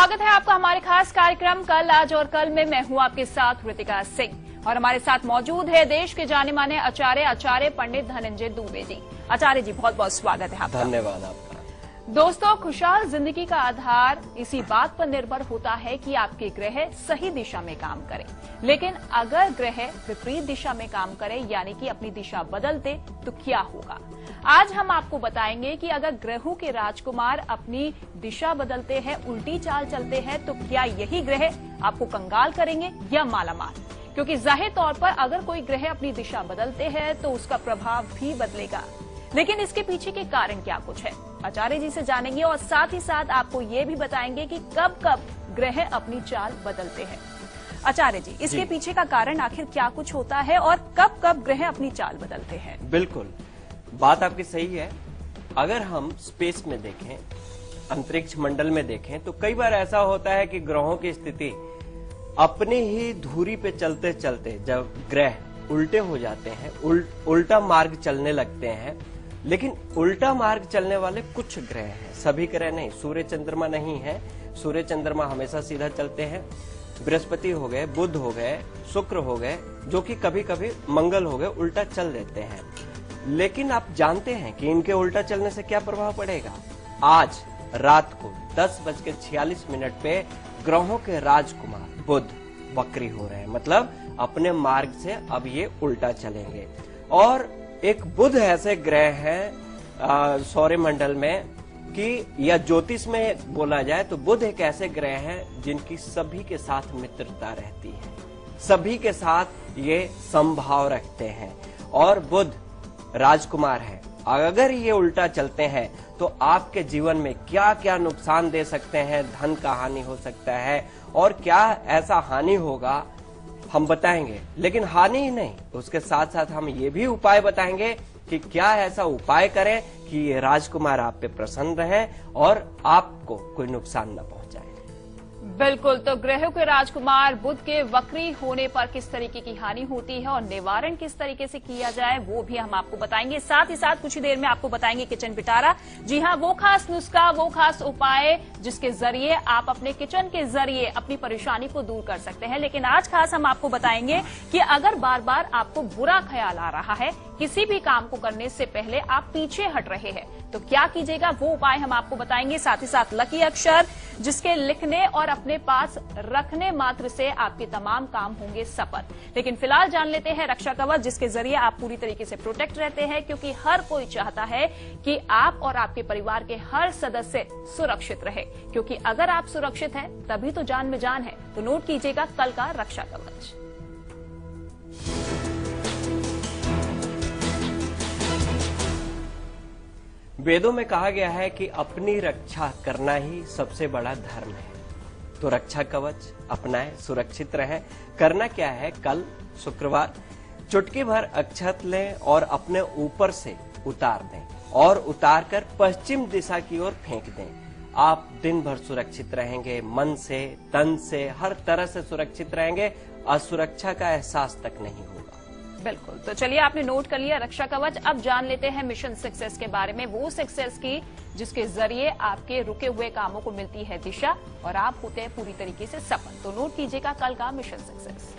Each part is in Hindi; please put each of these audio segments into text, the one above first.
स्वागत है आपका हमारे खास कार्यक्रम कल आज और कल में। मैं हूं आपके साथ ऋतिका सिंह और हमारे साथ मौजूद है देश के जाने माने आचार्य पंडित धनंजय दुबे जी। आचार्य जी बहुत बहुत स्वागत है आपका। धन्यवाद आपका। दोस्तों, खुशहाल जिंदगी का आधार इसी बात पर निर्भर होता है कि आपके ग्रह सही दिशा में काम करें, लेकिन अगर ग्रह विपरीत दिशा में काम करें यानी कि अपनी दिशा बदल दे तो क्या होगा। आज हम आपको बताएंगे कि अगर ग्रहों के राजकुमार अपनी दिशा बदलते हैं, उल्टी चाल चलते हैं, तो क्या यही ग्रह आपको कंगाल करेंगे या मालामाल। क्योंकि जाहिर तौर पर अगर कोई ग्रह अपनी दिशा बदलते हैं तो उसका प्रभाव भी बदलेगा, लेकिन इसके पीछे के कारण क्या कुछ है आचार्य जी से जानेंगे और साथ ही साथ आपको ये भी बताएंगे कि कब कब ग्रह अपनी चाल बदलते हैं। आचार्य जी, इसके पीछे का कारण आखिर क्या कुछ होता है और कब कब ग्रह अपनी चाल बदलते हैं। बिल्कुल, बात आपकी सही है। अगर हम स्पेस में देखें, अंतरिक्ष मंडल में देखें, तो कई बार ऐसा होता है कि ग्रहों की स्थिति अपनी ही धुरी पे चलते चलते जब ग्रह उल्टे हो जाते हैं, उल्टा मार्ग चलने लगते हैं। लेकिन उल्टा मार्ग चलने वाले कुछ ग्रह हैं, सभी ग्रह नहीं। सूर्य चंद्रमा नहीं है, सूर्य चंद्रमा हमेशा सीधा चलते हैं। बृहस्पति हो गए, बुध हो गए, शुक्र हो गए, जो कि कभी कभी मंगल हो गए, उल्टा चल देते हैं। लेकिन आप जानते हैं कि इनके उल्टा चलने से क्या प्रभाव पड़ेगा। आज रात को 10:46 पे ग्रहों के राजकुमार बुध वक्री हो रहे हैं, मतलब अपने मार्ग से अब ये उल्टा चलेंगे। और एक बुध ऐसे ग्रह हैं सौरमंडल में कि या ज्योतिष में बोला जाए तो बुध एक ऐसे ग्रह हैं जिनकी सभी के साथ मित्रता रहती है, सभी के साथ ये संभाव रखते हैं। और बुध राजकुमार है, अगर ये उल्टा चलते हैं तो आपके जीवन में क्या क्या नुकसान दे सकते हैं। धन का हानि हो सकता है और क्या ऐसा हानि होगा हम बताएंगे। लेकिन हानि ही नहीं, उसके साथ साथ हम ये भी उपाय बताएंगे कि क्या ऐसा उपाय करें कि ये राजकुमार आप पे प्रसन्न रहे और आपको कोई नुकसान न पहुंचाए। बिल्कुल, तो ग्रहों के राजकुमार बुध के वक्री होने पर किस तरीके की हानि होती है और निवारण किस तरीके से किया जाए वो भी हम आपको बताएंगे। साथ ही साथ कुछ ही देर में आपको बताएंगे किचन पिटारा। जी हाँ, वो खास नुस्खा, वो खास उपाय जिसके जरिए आप अपने किचन के जरिए अपनी परेशानी को दूर कर सकते हैं। लेकिन आज खास हम आपको बताएंगे कि अगर बार बार आपको बुरा ख्याल आ रहा है, किसी भी काम को करने से पहले आप पीछे हट रहे हैं, तो क्या कीजिएगा वो उपाय हम आपको बताएंगे। साथ ही साथ लकी अक्षर जिसके लिखने और अपने पास रखने मात्र से आपके तमाम काम होंगे सफल। लेकिन फिलहाल जान लेते हैं रक्षा कवच, जिसके जरिए आप पूरी तरीके से प्रोटेक्ट रहते हैं, क्योंकि हर कोई चाहता है कि आप और आपके परिवार के हर सदस्य सुरक्षित रहे। क्योंकि अगर आप सुरक्षित हैं तभी तो जान में जान है। तो नोट कीजिएगा कल का रक्षा कवच। वेदों में कहा गया है कि अपनी रक्षा करना ही सबसे बड़ा धर्म है। तो रक्षा कवच अपनाएं, सुरक्षित रहें। करना क्या है, कल शुक्रवार चुटकी भर अक्षत लें और अपने ऊपर से उतार दें और उतार कर पश्चिम दिशा की ओर फेंक दें। आप दिन भर सुरक्षित रहेंगे, मन से, तन से, हर तरह से सुरक्षित रहेंगे। असुरक्षा का एहसास तक नहीं होगा। बिल्कुल, तो चलिए आपने नोट कर लिया रक्षा कवच। अब जान लेते हैं मिशन सक्सेस के बारे में, वो सक्सेस की जिसके जरिए आपके रुके हुए कामों को मिलती है दिशा और आप होते हैं पूरी तरीके से सफल। तो नोट कीजिएगा कल का मिशन सक्सेस।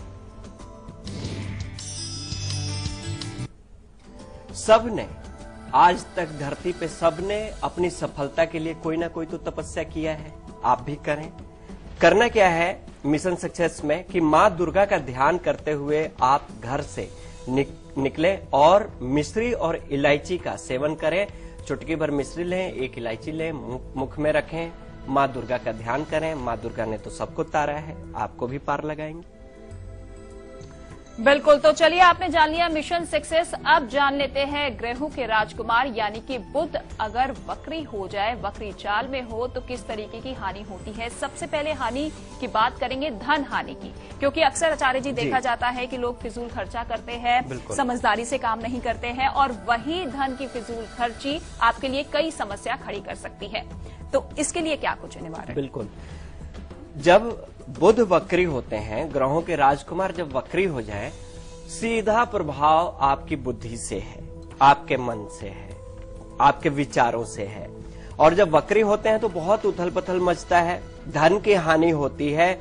सबने आज तक धरती पे सबने अपनी सफलता के लिए कोई ना कोई तो तपस्या किया है, आप भी करें। करना क्या है मिशन सक्सेस में कि माँ दुर्गा का ध्यान करते हुए आप घर से निकले और मिश्री और इलायची का सेवन करें। चुटकी भर मिश्री लें, एक इलायची लें, मुख में रखें, माँ दुर्गा का ध्यान करें। माँ दुर्गा ने तो सबको तारा है, आपको भी पार लगाएंगे। बिल्कुल, तो चलिए आपने जान लिया मिशन सक्सेस। अब जान लेते हैं ग्रहों के राजकुमार यानी कि बुध अगर वक्री हो जाए, वक्री चाल में हो, तो किस तरीके की हानि होती है। सबसे पहले हानि की बात करेंगे धन हानि की, क्योंकि अक्सर आचार्य जी देखा जाता है कि लोग फिजूल खर्चा करते हैं, समझदारी से काम नहीं करते हैं और वही धन की फिजूल खर्ची आपके लिए कई समस्या खड़ी कर सकती है। तो इसके लिए क्या कुछ निवारण। बिल्कुल, जब बुध वक्री होते हैं, ग्रहों के राजकुमार जब वक्री हो जाए, सीधा प्रभाव आपकी बुद्धि से है, आपके मन से है, आपके विचारों से है। और जब वक्री होते हैं तो बहुत उथल पुथल मचता है, धन की हानि होती है।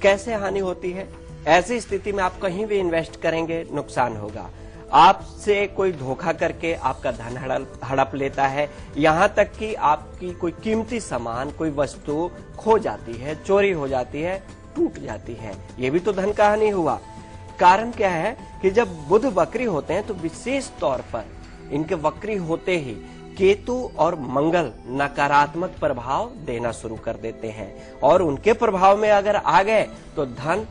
कैसे हानि होती है? ऐसी स्थिति में आप कहीं भी इन्वेस्ट करेंगे नुकसान होगा। आपसे कोई धोखा करके आपका धन हड़प लेता है, यहां तक कि आपकी कोई कीमती सामान, कोई वस्तु खो जाती है, चोरी हो जाती है, टूट जाती है। ये भी तो धन का हानि हुआ। कारण क्या है कि जब बुध वक्री होते हैं तो विशेष तौर पर इनके वक्री होते ही केतु और मंगल नकारात्मक प्रभाव देना शुरू कर देते हैं, और उनके प्रभाव में अगर आ गए तो धन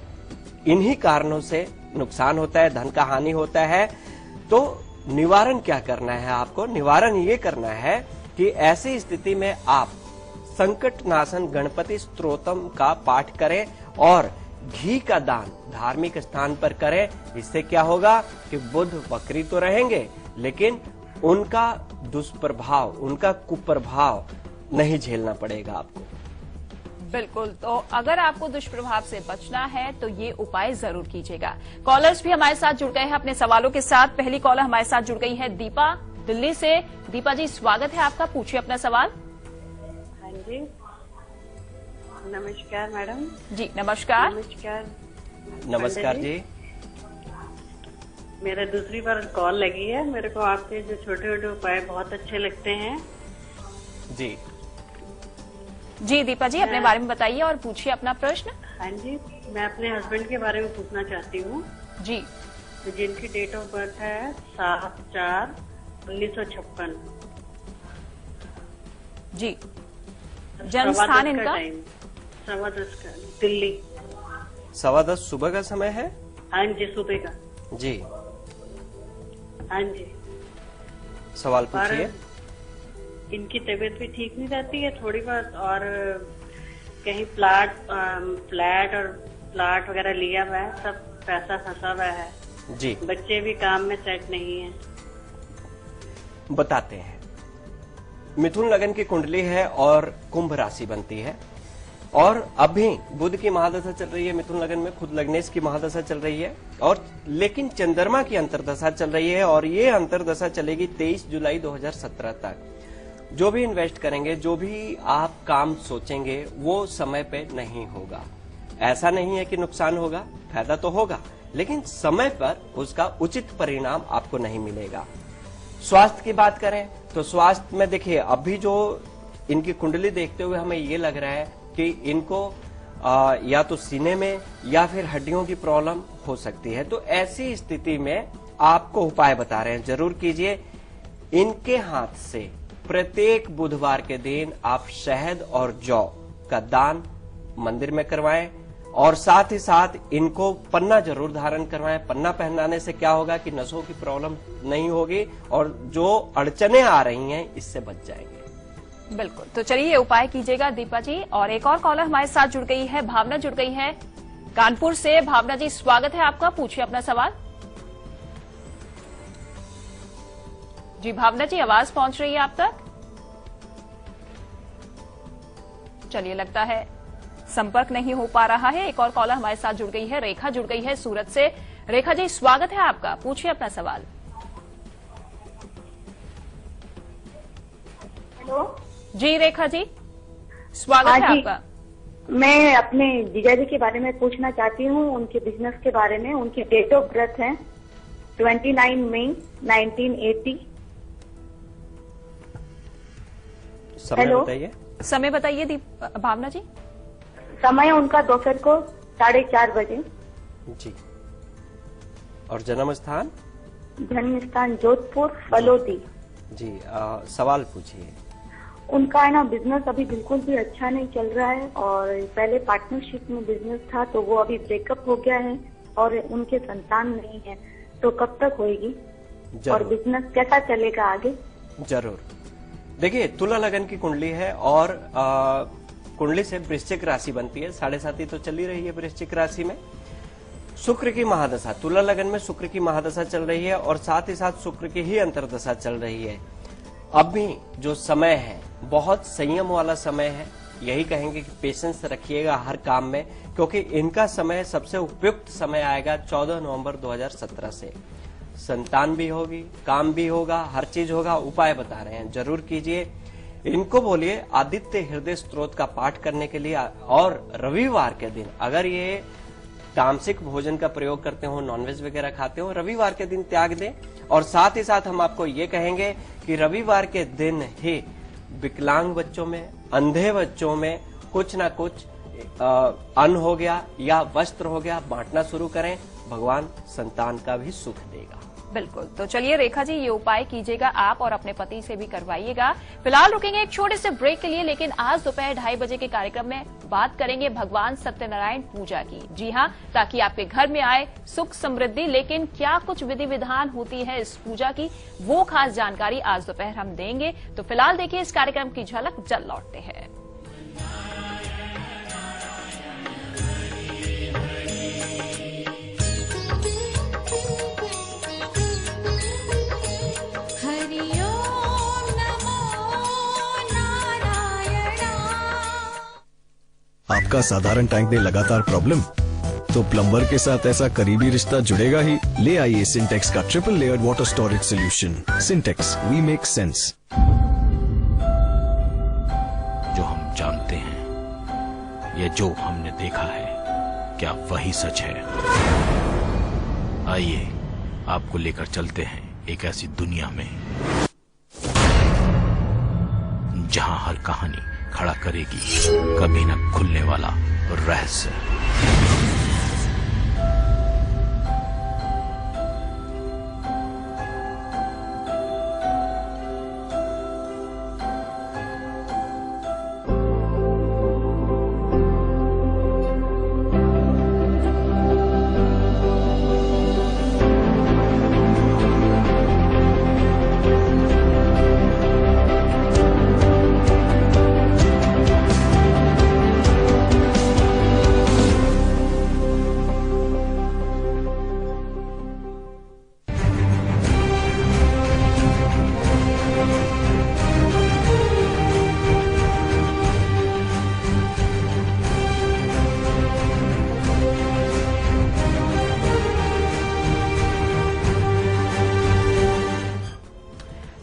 इन्हीं कारणों से नुकसान होता है, धन का हानि होता है। तो निवारण क्या करना है आपको? निवारण ये करना है कि ऐसी स्थिति में आप संकट नाशन गणपति स्तोत्रम का पाठ करें और घी का दान धार्मिक स्थान पर करें। इससे क्या होगा कि बुध वक्री तो रहेंगे, लेकिन उनका दुष्प्रभाव, उनका कुप्रभाव नहीं झेलना पड़ेगा आपको। बिल्कुल। तो अगर आपको दुष्प्रभाव से बचना है तो ये उपाय जरूर कीजिएगा। कॉलर्स भी हमारे साथ जुड़ गए हैं अपने सवालों के साथ। पहली कॉलर हमारे साथ जुड़ गई है दीपा दिल्ली से। दीपा जी, स्वागत है आपका, पूछिए अपना सवाल। हाँ जी, नमस्कार मैडम जी। नमस्कार। नमस्कार जी। मेरा दूसरी बार कॉल लगी है। मेरे को आपके जो छोटे छोटे उपाय बहुत अच्छे लगते हैं। जी जी दीपा जी, अपने बारे में बताइए और पूछिए अपना प्रश्न। हाँ जी, मैं अपने हस्बैंड के बारे में पूछना चाहती हूँ जी। जिनकी डेट ऑफ बर्थ है 7/4/1956। जी। जन्म स्थान इनका? 10:15 का, दिल्ली। 10:15 सुबह का समय है? हाँ जी, सुबह का। जी। हाँ जी। सवाल पूछिए। इनकी तबीयत भी ठीक नहीं रहती है थोड़ी बहुत, और कहीं फ्लैट और प्लाट वगैरह लिया हुआ है, सब पैसा फंसा हुआ है जी। बच्चे भी काम में सेट नहीं है। बताते हैं। मिथुन लगन की कुंडली है और कुंभ राशि बनती है, और अभी बुध की महादशा चल रही है मिथुन लगन में, खुद लग्नेश की महादशा चल रही है, और लेकिन चंद्रमा की अंतर्दशा चल रही है, और ये अंतर्दशा चलेगी 23 जुलाई 2017 तक। जो भी इन्वेस्ट करेंगे, जो भी आप काम सोचेंगे, वो समय पे नहीं होगा। ऐसा नहीं है कि नुकसान होगा, फायदा तो होगा, लेकिन समय पर उसका उचित परिणाम आपको नहीं मिलेगा। स्वास्थ्य की बात करें तो स्वास्थ्य में देखिए, अभी जो इनकी कुंडली देखते हुए हमें ये लग रहा है कि इनको या तो सीने में या फिर हड्डियों की प्रॉब्लम हो सकती है। तो ऐसी स्थिति में आपको उपाय बता रहे हैं, जरूर कीजिए। इनके हाथ से प्रत्येक बुधवार के दिन आप शहद और जौ का दान मंदिर में करवाएं, और साथ ही साथ इनको पन्ना जरूर धारण करवाएं। पन्ना पहनाने से क्या होगा कि नसों की प्रॉब्लम नहीं होगी, और जो अड़चने आ रही हैं इससे बच जाएंगे। बिल्कुल। तो चलिए ये उपाय कीजिएगा दीपा जी। और एक और कॉलर हमारे साथ जुड़ गई है, भावना जुड़ गई है कानपुर से। भावना जी, स्वागत है आपका, पूछिए अपना सवाल। जी भावना जी, आवाज पहुंच रही है आप तक? चलिए, लगता है संपर्क नहीं हो पा रहा है। एक और कॉलर हमारे साथ जुड़ गई है, रेखा जुड़ गई है सूरत से। रेखा जी, स्वागत है आपका, पूछिए अपना सवाल। हेलो जी रेखा जी, स्वागत है आपका। मैं अपने जीजाजी के बारे में पूछना चाहती हूँ, उनके बिजनेस के बारे में। उनकी डेट ऑफ बर्थ है 29 मई 1980। समय बताइए। समय बताइए भावना जी। समय उनका दोपहर को 4:30 बजे। जी। और जन्म स्थान? जन्म स्थान जोधपुर फलोदी। जी। सवाल पूछिए। उनका है ना बिजनेस अभी बिल्कुल भी अच्छा नहीं चल रहा है, और पहले पार्टनरशिप में बिजनेस था तो वो अभी ब्रेकअप हो गया है, और उनके संतान नहीं है, तो कब तक होएगी और बिजनेस कैसा चलेगा आगे? जरूर। देखिए, तुला लगन की कुंडली है, और कुंडली से वृश्चिक राशि बनती है। 7.5 तो चल ही रही है वृश्चिक राशि में। शुक्र की महादशा, तुला लगन में शुक्र की महादशा चल रही है, और साथ ही साथ शुक्र की ही अंतर्दशा चल रही है। अभी जो समय है बहुत संयम वाला समय है। यही कहेंगे कि पेशेंस रखिएगा हर काम में, क्योंकि इनका समय सबसे उपयुक्त समय आएगा 14 नवंबर 2017 से। संतान भी होगी, काम भी होगा, हर चीज होगा। उपाय बता रहे हैं, जरूर कीजिए। इनको बोलिए आदित्य हृदय स्तोत्र का पाठ करने के लिए, और रविवार के दिन अगर ये तामसिक भोजन का प्रयोग करते हो, नॉनवेज वगैरह खाते हो, रविवार के दिन त्याग दें। और साथ ही साथ हम आपको ये कहेंगे कि रविवार के दिन ही विकलांग बच्चों में, अंधे बच्चों में कुछ ना कुछ अन्न हो गया या वस्त्र हो गया बांटना शुरू करें, भगवान संतान का भी सुख देगा। बिल्कुल। तो चलिए रेखा जी, ये उपाय कीजिएगा आप और अपने पति से भी करवाइएगा। फिलहाल रुकेंगे एक छोटे से ब्रेक के लिए, लेकिन आज दोपहर 2:30 बजे के कार्यक्रम में बात करेंगे भगवान सत्यनारायण पूजा की। जी हाँ, ताकि आपके घर में आए सुख समृद्धि। लेकिन क्या कुछ विधि विधान होती है इस पूजा की, वो खास जानकारी आज दोपहर हम देंगे। तो फिलहाल देखिए इस कार्यक्रम की झलक, जल्द लौटते हैं। आपका साधारण टैंक में लगातार प्रॉब्लम, तो प्लम्बर के साथ ऐसा करीबी रिश्ता जुड़ेगा ही। ले आइए सिंटेक्स का triple layered water storage solution. Sintex, we make sense. जो हम जानते हैं या जो हमने देखा है, क्या वही सच है? आइए आपको लेकर चलते हैं एक ऐसी दुनिया में जहां हर कहानी खड़ा करेगी कभी न खुलने वाला रहस्य।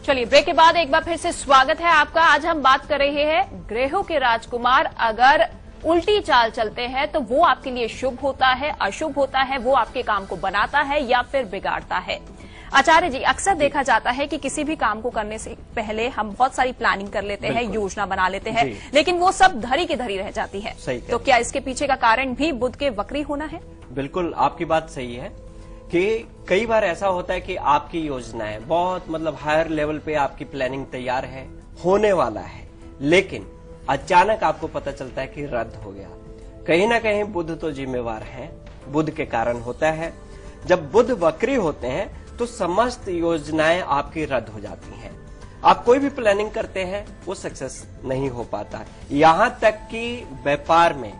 चलिए ब्रेक के बाद एक बार फिर से स्वागत है आपका। आज हम बात कर रहे हैं ग्रहों के राजकुमार अगर उल्टी चाल चलते हैं तो वो आपके लिए शुभ होता है, अशुभ होता है, वो आपके काम को बनाता है या फिर बिगाड़ता है। आचार्य जी, अक्सर देखा जाता है कि किसी भी काम को करने से पहले हम बहुत सारी प्लानिंग कर लेते हैं, योजना बना लेते हैं, लेकिन वो सब धरी की धरी रह जाती है। तो क्या इसके पीछे का कारण भी बुध के वक्री होना है? बिल्कुल, आपकी बात सही है कि कई बार ऐसा होता है कि आपकी योजनाएं बहुत हायर लेवल पे आपकी प्लानिंग तैयार है, होने वाला है, लेकिन अचानक आपको पता चलता है कि रद्द हो गया। कहीं ना कहीं बुध तो जिम्मेवार है, बुध के कारण होता है। जब बुध वक्री होते हैं तो समस्त योजनाएं आपकी रद्द हो जाती हैं। आप कोई भी प्लानिंग करते हैं वो सक्सेस नहीं हो पाता, यहां तक कि व्यापार में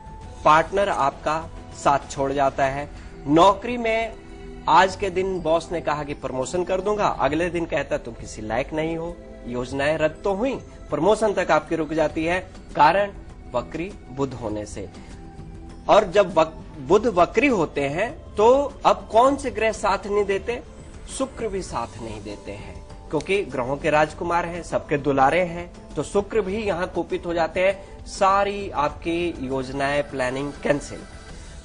पार्टनर आपका साथ छोड़ जाता है। नौकरी में आज के दिन बॉस ने कहा कि प्रमोशन कर दूंगा, अगले दिन कहता तुम किसी लायक नहीं हो। योजनाएं रद्द तो हुई, प्रमोशन तक आपकी रुक जाती है, कारण वक्री बुध होने से। और जब बुध वक्री होते हैं तो अब कौन से ग्रह साथ नहीं देते? शुक्र भी साथ नहीं देते हैं, क्योंकि ग्रहों के राजकुमार हैं, सबके दुलारे हैं, तो शुक्र भी यहाँ कुपित हो जाते हैं। सारी आपकी योजनाएं, प्लानिंग कैंसिल।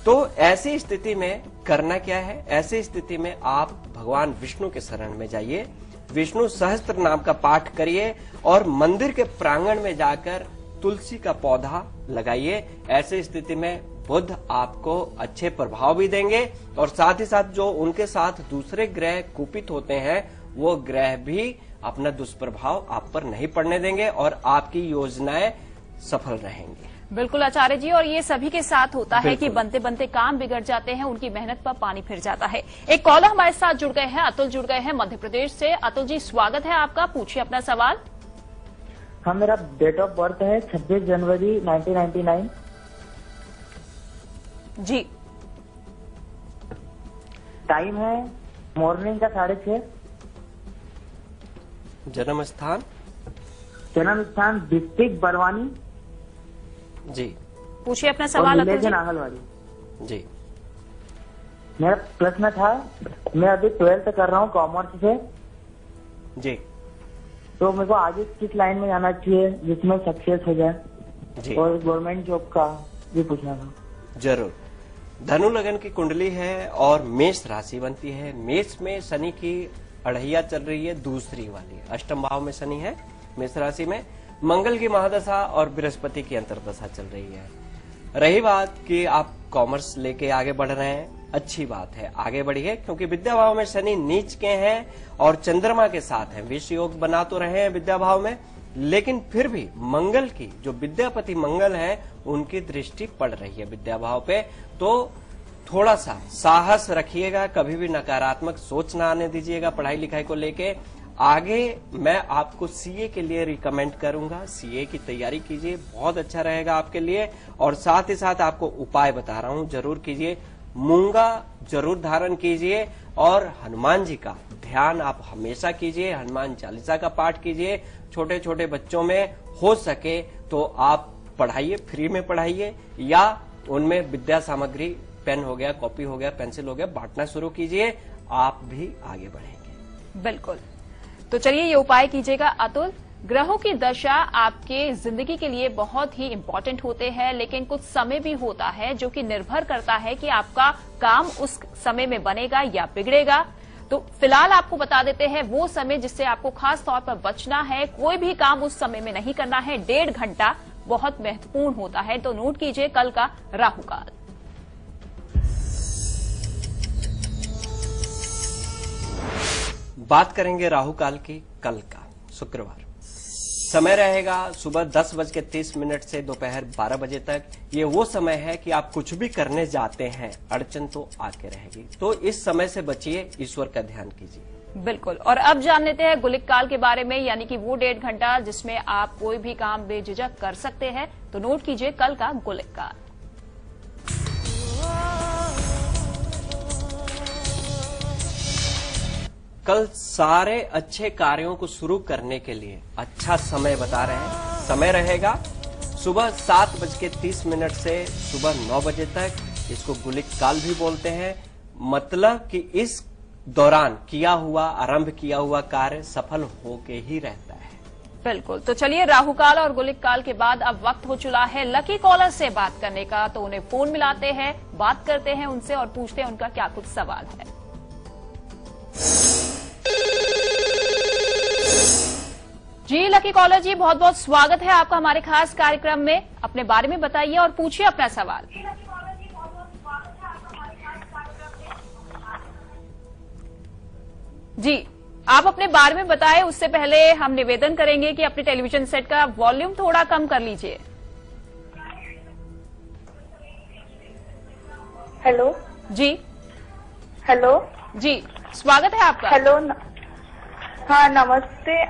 तो ऐसी स्थिति में करना क्या है? ऐसी स्थिति में आप भगवान विष्णु के शरण में जाइए, विष्णु सहस्त्र नाम का पाठ करिए और मंदिर के प्रांगण में जाकर तुलसी का पौधा लगाइए। ऐसी स्थिति में बुध आपको अच्छे प्रभाव भी देंगे और साथ ही साथ जो उनके साथ दूसरे ग्रह कुपित होते हैं वो ग्रह भी अपना दुष्प्रभाव आप पर नहीं पड़ने देंगे और आपकी योजनाएं सफल रहेंगी। बिल्कुल आचार्य जी, और ये सभी के साथ होता है कि बनते बनते काम बिगड़ जाते हैं, उनकी मेहनत पर पानी फिर जाता है। एक कॉलर हमारे साथ जुड़ गए हैं, अतुल जुड़ गए हैं मध्य प्रदेश से। अतुल जी, स्वागत है आपका, पूछिए अपना सवाल। हाँ, मेरा डेट ऑफ बर्थ है 26 जनवरी 1999। जी। टाइम है मॉर्निंग का 6:30। जन्म स्थान? जन्म स्थान डिस्ट्रिक्ट बरवानी। जी, पूछिए अपना सवाल अतुल जी। आंगनवाड़ी। जी, मेरा प्रश्न था, मैं अभी 12th कर रहा हूँ कॉमर्स से। जी। तो मेरे को आगे किस लाइन में जाना चाहिए जिसमें सक्सेस हो जाए, जी और गवर्नमेंट जॉब का भी पूछना था। जरूर। धनु लगन की कुंडली है और मेष राशि बनती है। मेष में शनि की अढ़ैया चल रही है, दूसरी वाली अष्टम भाव में शनि है। मेष राशि में मंगल की महादशा और बृहस्पति की अंतर्दशा चल रही है। रही बात कि आप कॉमर्स लेके आगे बढ़ रहे हैं, अच्छी बात है, आगे बढ़िए, क्योंकि विद्या भाव में शनि नीच के हैं और चंद्रमा के साथ हैं। विष योग बना तो रहे हैं विद्या भाव में, लेकिन फिर भी मंगल की जो विद्यापति मंगल है उनकी दृष्टि पड़ रही है विद्या भाव पे। तो थोड़ा सा साहस रखिएगा, कभी भी नकारात्मक सोच ना आने दीजिएगा पढ़ाई लिखाई को लेके। आगे मैं आपको सीए के लिए रिकमेंड करूंगा, सीए की तैयारी कीजिए, बहुत अच्छा रहेगा आपके लिए। और साथ ही साथ आपको उपाय बता रहा हूं, जरूर कीजिए। मूंगा जरूर धारण कीजिए और हनुमान जी का ध्यान आप हमेशा कीजिए, हनुमान चालीसा का पाठ कीजिए। छोटे छोटे बच्चों में हो सके तो आप पढ़ाइए, फ्री में पढ़ाइए, या उनमें विद्या सामग्री पेन हो गया, कॉपी हो गया, पेंसिल हो गया, बांटना शुरू कीजिए, आप भी आगे बढ़ेंगे। बिल्कुल। तो चलिए ये उपाय कीजिएगा अतुल। ग्रहों की दशा आपके जिंदगी के लिए बहुत ही इंपॉर्टेंट होते हैं, लेकिन कुछ समय भी होता है जो कि निर्भर करता है कि आपका काम उस समय में बनेगा या बिगड़ेगा। तो फिलहाल आपको बता देते हैं वो समय जिससे आपको खास तौर पर बचना है। कोई भी काम उस समय में नहीं करना है। 1.5 घंटा बहुत महत्वपूर्ण होता है, तो नोट कीजिए कल का राहु काल। बात करेंगे राहु काल की कल का, शुक्रवार। समय रहेगा सुबह 10:30 से दोपहर 12 बजे तक। ये वो समय है कि आप कुछ भी करने जाते हैं, अड़चन तो आके रहेगी, तो इस समय से बचिए, ईश्वर का ध्यान कीजिए। बिल्कुल। और अब जान लेते हैं गुलिक काल के बारे में, यानी कि वो 1.5 घंटा जिसमें आप कोई भी काम बेझिझक कर सकते हैं। तो नोट कीजिए कल का गुलिक काल। कल सारे अच्छे कार्यों को शुरू करने के लिए अच्छा समय बता रहे हैं। समय रहेगा सुबह 7:30 से सुबह 9 बजे तक। इसको गुलिक काल भी बोलते हैं, मतलब कि इस दौरान किया हुआ, आरंभ किया हुआ कार्य सफल होके ही रहता है। बिल्कुल। तो चलिए राहु काल और गुलिक काल के बाद अब वक्त हो चुका है लकी कॉलर से बात करने का। तो उन्हें फोन मिलाते हैं, बात करते हैं उनसे और पूछते हैं उनका क्या कुछ सवाल है। जी लकी कॉलर जी, बहुत बहुत स्वागत है आपका हमारे खास कार्यक्रम में। अपने बारे में बताइए और पूछिए अपना सवाल। जी आप अपने बारे में बताएं, उससे पहले हम निवेदन करेंगे कि अपने टेलीविजन सेट का वॉल्यूम थोड़ा कम कर लीजिए। हेलो जी हेलो जी, स्वागत है आपका। हेलो हाँ नमस्ते,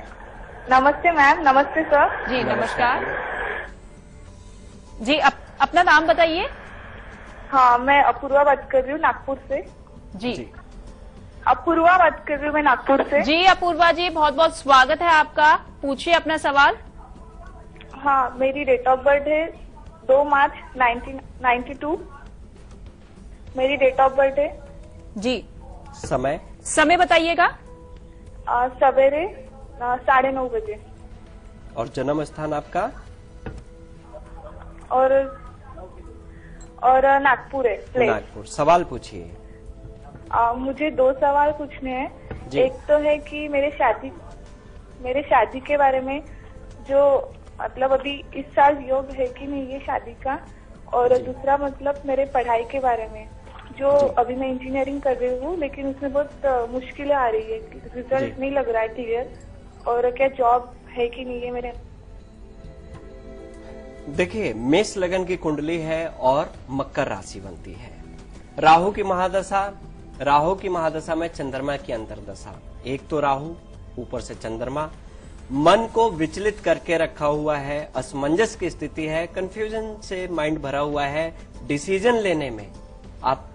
नमस्ते मैम, नमस्ते सर। जी नमस्कार जी, अपना नाम बताइए। हाँ मैं अपूर्वा बात कर रही हूँ नागपुर से। जी अपूर्वा बात कर रही हूँ मैं नागपुर से। जी अपूर्वा जी, बहुत बहुत स्वागत है आपका, पूछिए अपना सवाल। हाँ मेरी डेट ऑफ बर्थ है 2 मार्च 1992। मेरी डेट ऑफ बर्थ है। जी समय बताइएगा। सवेरे 9:30 बजे। और जन्म स्थान आपका? और नागपुर है प्लेस। नागपुर। सवाल पूछिए। मुझे 2 सवाल पूछने हैं। एक तो है कि मेरे शादी के बारे में, जो मतलब अभी इस साल योग है कि नहीं ये शादी का, और दूसरा मतलब मेरे पढ़ाई के बारे में, जो अभी मैं इंजीनियरिंग कर रही हूँ लेकिन उसमें बहुत मुश्किलें आ रही है, रिजल्ट नहीं लग रहा है क्लियर, और क्या जॉब है कि नहीं है मेरे। देखिए मेष लगन की कुंडली है और मकर राशि बनती है। राहु की महादशा में चंद्रमा की अंतर्दशा। एक तो राहु, ऊपर से चंद्रमा, मन को विचलित करके रखा हुआ है, असमंजस की स्थिति है, कंफ्यूजन से माइंड भरा हुआ है, डिसीजन लेने में आप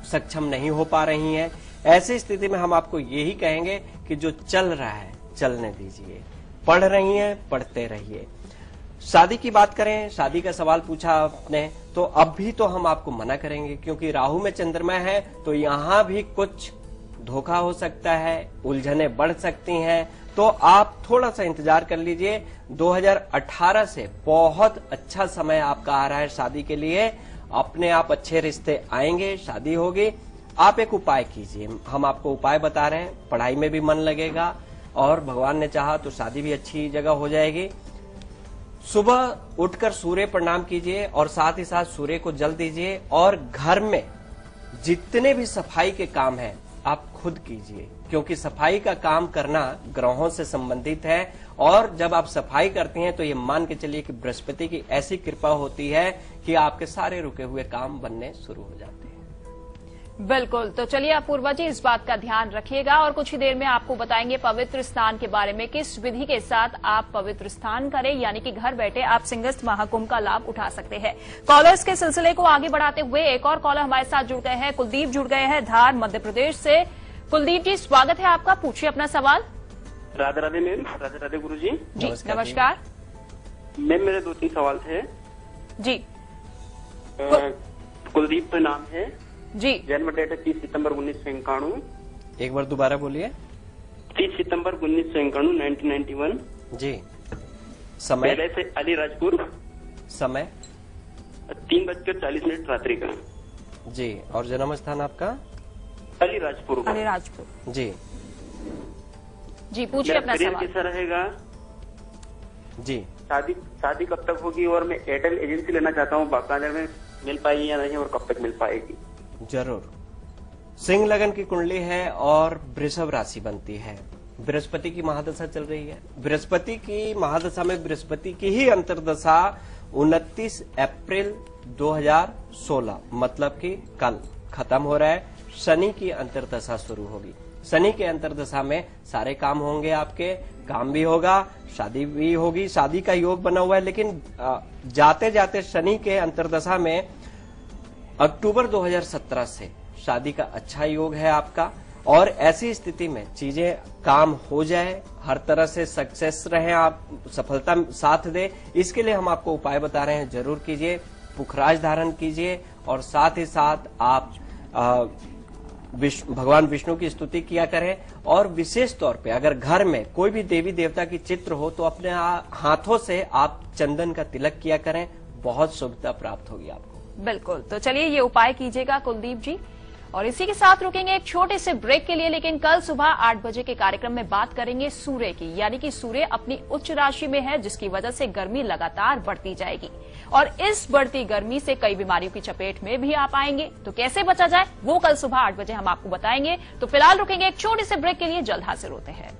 सक्षम नहीं हो पा रही हैं। ऐसी स्थिति में हम आपको यही कहेंगे कि जो चल रहा है चलने दीजिए, पढ़ रही हैं पढ़ते रहिए। शादी की बात करें, शादी का सवाल पूछा आपने, तो अब भी तो हम आपको मना करेंगे, क्योंकि राहु में चंद्रमा है तो यहां भी कुछ धोखा हो सकता है, उलझने बढ़ सकती हैं, तो आप थोड़ा सा इंतजार कर लीजिए। 2018 से बहुत अच्छा समय आपका आ रहा है शादी के लिए। अपने आप अच्छे रिश्ते आएंगे, शादी होगी। आप एक उपाय कीजिए, हम आपको उपाय बता रहे हैं। पढ़ाई में भी मन लगेगा और भगवान ने चाहा तो शादी भी अच्छी जगह हो जाएगी। सुबह उठकर सूर्य प्रणाम कीजिए और साथ ही साथ सूर्य को जल दीजिए और घर में जितने भी सफाई के काम हैं आप खुद कीजिए, क्योंकि सफाई का काम करना ग्रहों से संबंधित है। और जब आप सफाई करती हैं तो ये मान के चलिए कि बृहस्पति की ऐसी कृपा होती है कि आपके सारे रुके हुए काम बनने शुरू हो जाते हैं। बिल्कुल, तो चलिए अपूर्वा जी इस बात का ध्यान रखिएगा और कुछ ही देर में आपको बताएंगे पवित्र स्नान के बारे में, किस विधि के साथ आप पवित्र स्नान करें, यानी कि घर बैठे आप सिंहस्थ महाकुंभ का लाभ उठा सकते हैं। कॉलर्स के सिलसिले को आगे बढ़ाते हुए एक और कॉलर हमारे साथ जुड़ गए हैं। कुलदीप जुड़ गए हैं धार मध्य प्रदेश से। कुलदीप जी स्वागत है आपका, पूछिए अपना सवाल। राधे राधे मैम। राधे राधे गुरु जी। नमस्कार मैम, मेरे 2-3 सवाल थे जी। कुलदीप का नाम है जी। जन्म डेट है 30 सितंबर 1991। एक बार दोबारा बोलिए। 30 सितंबर 1991, 1991 जी। समय? पहले से अलीराजपुर। समय? 3:40 रात्रि का। जी। और जन्म स्थान आपका? अलीराजपुर। अलीराजपुर जी। जी पूछिए अपना सवाल। कैसा रहेगा जी? शादी कब तक होगी और मैं एयरटेल एजेंसी लेना चाहता हूँ, बाकायदा में मिल पाएगी या नहीं और कब तक मिल पाएगी? जरूर। सिंह लगन की कुंडली है और वृषभ राशि बनती है। बृहस्पति की महादशा चल रही है। बृहस्पति की महादशा में बृहस्पति की ही अंतर्दशा 29 अप्रैल 2016 मतलब कि कल खत्म हो रहा है। शनि की अंतर्दशा शुरू होगी। शनि के अंतर्दशा में सारे काम होंगे, आपके काम भी होगा, शादी भी होगी। शादी का योग बना हुआ है, लेकिन जाते जाते शनि के अंतर्दशा में अक्टूबर 2017 से शादी का अच्छा योग है आपका। और ऐसी स्थिति में चीजें काम हो जाए, हर तरह से सक्सेस रहे, आप सफलता साथ दे, इसके लिए हम आपको उपाय बता रहे हैं, जरूर कीजिए। पुखराज धारण कीजिए और साथ ही साथ आप भगवान विष्णु की स्तुति किया करें। और विशेष तौर पे अगर घर में कोई भी देवी देवता की चित्र हो तो अपने हाथों से आप चंदन का तिलक किया करें, बहुत शुभता प्राप्त होगी आपको। बिल्कुल, तो चलिए ये उपाय कीजिएगा कुलदीप जी। और इसी के साथ रुकेंगे एक छोटे से ब्रेक के लिए, लेकिन कल सुबह 8 बजे के कार्यक्रम में बात करेंगे सूर्य की, यानी कि सूर्य अपनी उच्च राशि में है जिसकी वजह से गर्मी लगातार बढ़ती जाएगी और इस बढ़ती गर्मी से कई बीमारियों की चपेट में भी आप आएंगे। तो कैसे बचा जाए वो कल सुबह 8 बजे हम आपको बताएंगे। तो फिलहाल रुकेंगे एक छोटे से ब्रेक के लिए, जल्द हाजिर होते हैं।